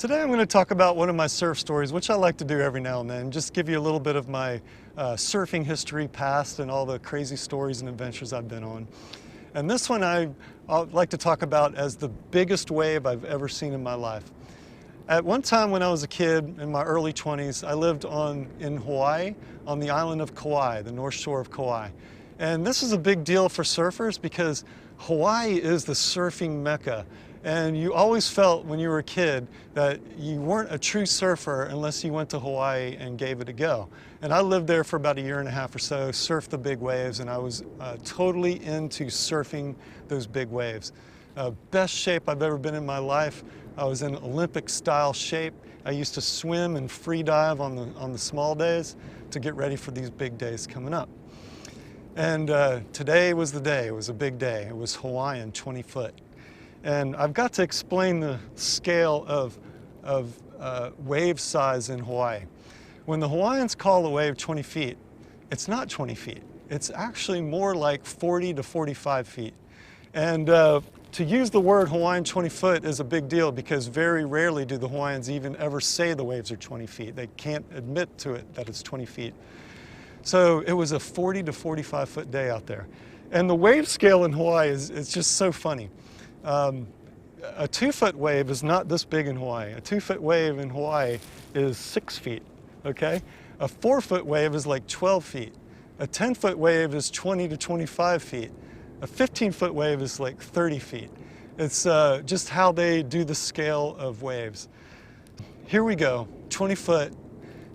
Today I'm going to talk about one of my surf stories, which I like to do every now and then, just give you a little bit of my surfing history past and all the crazy stories and adventures I've been on. And this one I'd like to talk about as the biggest wave I've ever seen in my life. At one time when I was a kid, in my early 20s, I lived in Hawaii, on the island of Kauai, the north shore of Kauai. And this is a big deal for surfers because Hawaii is the surfing mecca. And you always felt when you were a kid that you weren't a true surfer unless you went to Hawaii and gave it a go. And I lived there for about a year and a half or so, surfed the big waves, and I was totally into surfing those big waves. Best shape I've ever been in my life. I was in Olympic style shape. I used to swim and free dive on the small days to get ready for these big days coming up. And today was the day. It was a big day. It was Hawaiian 20 foot. And I've got to explain the scale of wave size in Hawaii. When the Hawaiians call a wave 20 feet, it's not 20 feet. It's actually more like 40 to 45 feet. And to use the word Hawaiian 20 foot is a big deal because very rarely do the Hawaiians even ever say the waves are 20 feet. They can't admit to it that it's 20 feet. So it was a 40 to 45 foot day out there. And the wave scale in Hawaii is just so funny. A 2 foot wave is not this big in Hawaii. A 2 foot wave in Hawaii is 6 feet, okay? A 4 foot wave is like 12 feet. A 10 foot wave is 20 to 25 feet. A 15 foot wave is like 30 feet. It's just how they do the scale of waves. Here we go, 20 foot.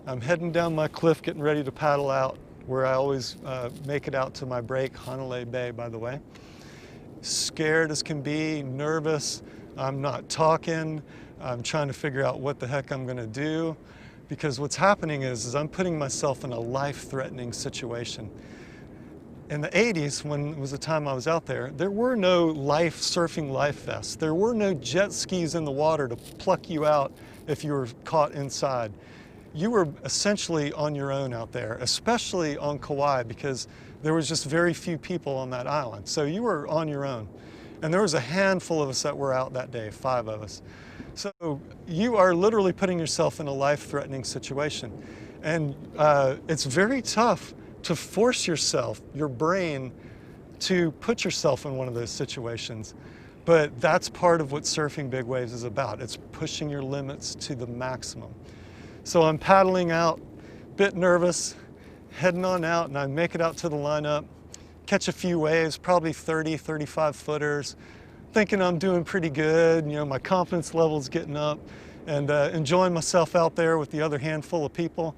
I'm heading down my cliff, getting ready to paddle out, where I always make it out to my break, Hanalei Bay, by the way. Scared as can be, nervous, I'm not talking, I'm trying to figure out what the heck I'm going to do, because what's happening is I'm putting myself in a life-threatening situation. In the 80s, when it was the time I was out there were no surfing life vests. There were no jet skis in the water to pluck you out if you were caught inside. You were essentially on your own out there, especially on Kauai, because there was just very few people on that island. So you were on your own. And there was a handful of us that were out that day, 5 of us. So you are literally putting yourself in a life-threatening situation. And it's very tough to force yourself, your brain, to put yourself in one of those situations. But that's part of what surfing big waves is about. It's pushing your limits to the maximum. So I'm paddling out, bit nervous, heading on out, and I make it out to the lineup, catch a few waves, probably 30, 35 footers, thinking I'm doing pretty good, you know, my confidence level's getting up, and enjoying myself out there with the other handful of people.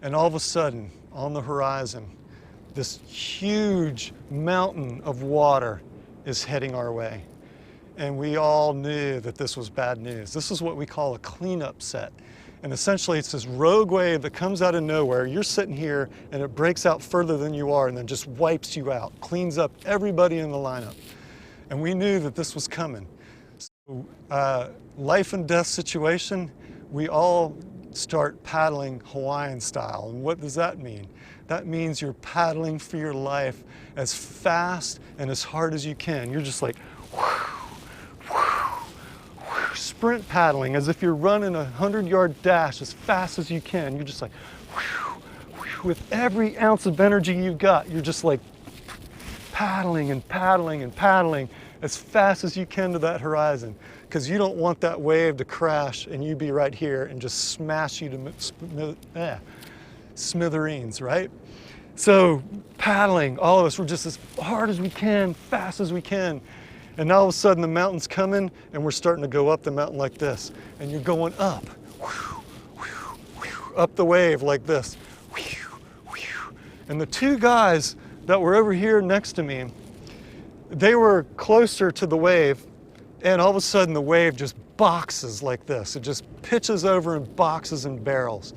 And all of a sudden, on the horizon, this huge mountain of water is heading our way. And we all knew that this was bad news. This is what we call a cleanup set. And essentially it's this rogue wave that comes out of nowhere. You're sitting here and it breaks out further than you are and then just wipes you out, cleans up everybody in the lineup. And we knew that this was coming. So, life and death situation, we all start paddling Hawaiian style. And what does that mean? That means you're paddling for your life as fast and as hard as you can. You're just like, sprint paddling, as if you're running a 100-yard dash as fast as you can. You're just like, with every ounce of energy you've got, you're just like paddling and paddling and paddling as fast as you can to that horizon, because you don't want that wave to crash and you be right here and just smash you to smithereens, right? So paddling, all of us, we're just as hard as we can, fast as we can. And all of a sudden the mountain's coming and we're starting to go up the mountain like this. And you're going up, up the wave like this. And the 2 guys that were over here next to me, they were closer to the wave, and all of a sudden the wave just boxes like this. It just pitches over and boxes and barrels.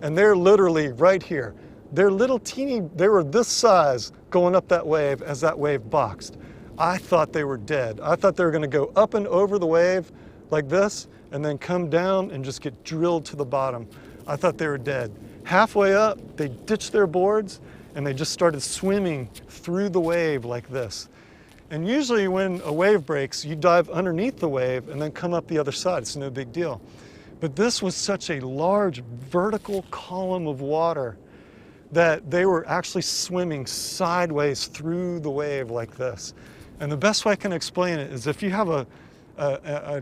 And they're literally right here. They're little teeny, they were this size going up that wave as that wave boxed. I thought they were dead. I thought they were going to go up and over the wave like this and then come down and just get drilled to the bottom. I thought they were dead. Halfway up, they ditched their boards and they just started swimming through the wave like this. And usually when a wave breaks, you dive underneath the wave and then come up the other side. It's no big deal. But this was such a large vertical column of water that they were actually swimming sideways through the wave like this. And the best way I can explain it is if you have an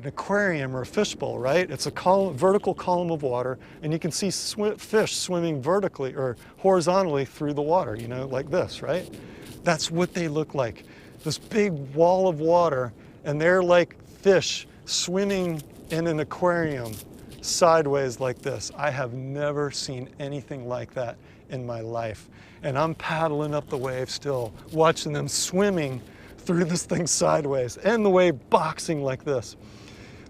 aquarium or a fishbowl, right? It's a vertical column of water, and you can see fish swimming vertically or horizontally through the water, you know, like this, right? That's what they look like. This big wall of water, and they're like fish swimming in an aquarium sideways like this. I have never seen anything like that in my life. And I'm paddling up the wave still, watching them swimming through this thing sideways, and the wave boxing like this.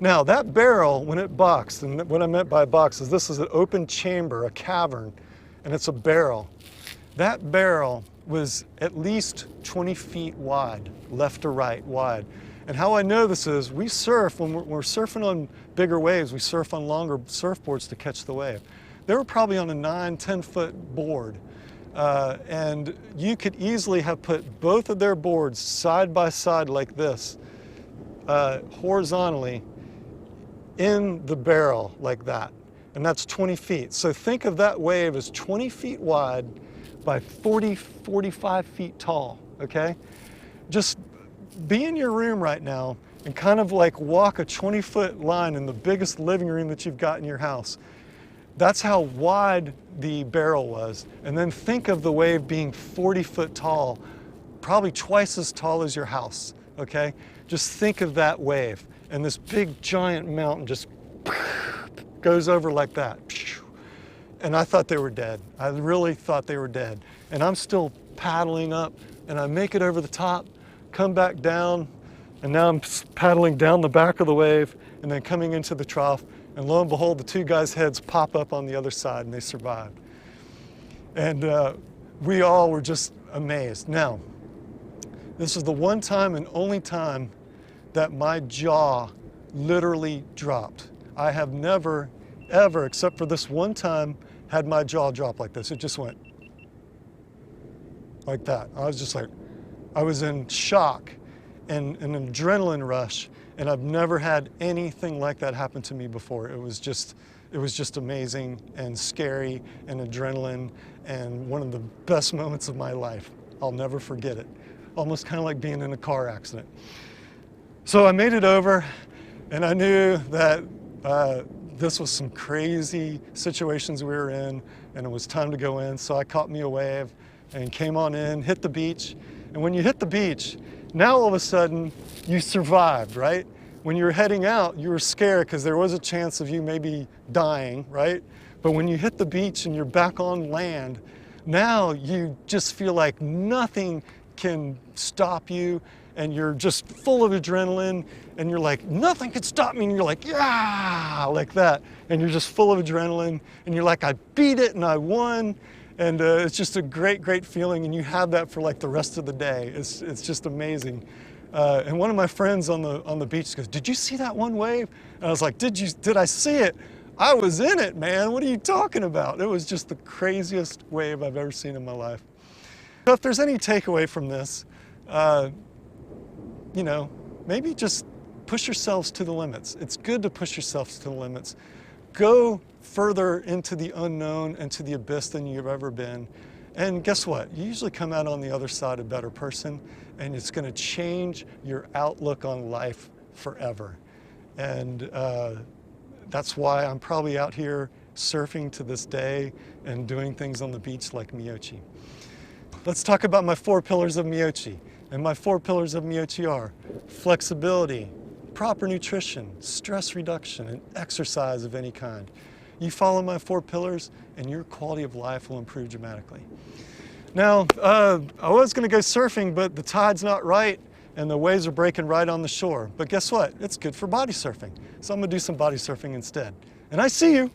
Now that barrel, when it boxed, and what I meant by box is this is an open chamber, a cavern, and it's a barrel. That barrel was at least 20 feet wide, left to right wide. And how I know this is, we surf, when we're surfing on bigger waves, we surf on longer surfboards to catch the wave. They were probably on a 9-10 foot board. And you could easily have put both of their boards side by side like this, horizontally in the barrel like that. And that's 20 feet. So think of that wave as 20 feet wide by 40, 45 feet tall, okay? Just be in your room right now and kind of like walk a 20-foot line in the biggest living room that you've got in your house. That's how wide the barrel was. And then think of the wave being 40 foot tall, probably twice as tall as your house, okay? Just think of that wave. And this big giant mountain just goes over like that. And I thought they were dead. I really thought they were dead. And I'm still paddling up, and I make it over the top, come back down, and now I'm paddling down the back of the wave and then coming into the trough. And lo and behold, the two guys' heads pop up on the other side, and they survived. And we all were just amazed. Now, this is the one time and only time that my jaw literally dropped. I have never, ever, except for this one time, had my jaw drop like this. It just went like that. I was just like, I was in shock and an adrenaline rush. And I've never had anything like that happen to me before. It was just amazing and scary and adrenaline and one of the best moments of my life. I'll never forget it. Almost kind of like being in a car accident. So I made it over, and I knew that this was some crazy situations we were in, and it was time to go in. So I caught me a wave and came on in, hit the beach. And when you hit the beach, now all of a sudden you survived, right? When you were heading out, you were scared because there was a chance of you maybe dying, right? But when you hit the beach and you're back on land, now you just feel like nothing can stop you, and you're just full of adrenaline, and you're like, nothing can stop me, and you're like, yeah, like that. And you're just full of adrenaline, and you're like, I beat it and I won. And it's just a great, great feeling, and you have that for like the rest of the day. It's just amazing. And one of my friends on the beach goes, "Did you see that one wave?" And I was like, "Did I see it? I was in it, man. What are you talking about?" It was just the craziest wave I've ever seen in my life. So if there's any takeaway from this, you know, maybe just push yourselves to the limits. It's good to push yourselves to the limits. Go further into the unknown and to the abyss than you've ever been. And guess what? You usually come out on the other side a better person, and it's going to change your outlook on life forever. And that's why I'm probably out here surfing to this day and doing things on the beach like Meyochi. Let's talk about my 4 pillars of Meyochi. And my 4 pillars of Meyochi are flexibility, proper nutrition, stress reduction, and exercise of any kind. You follow my 4 pillars and your quality of life will improve dramatically. Now, I was going to go surfing, but the tide's not right and the waves are breaking right on the shore. But guess what? It's good for body surfing. So I'm going to do some body surfing instead. And I see you.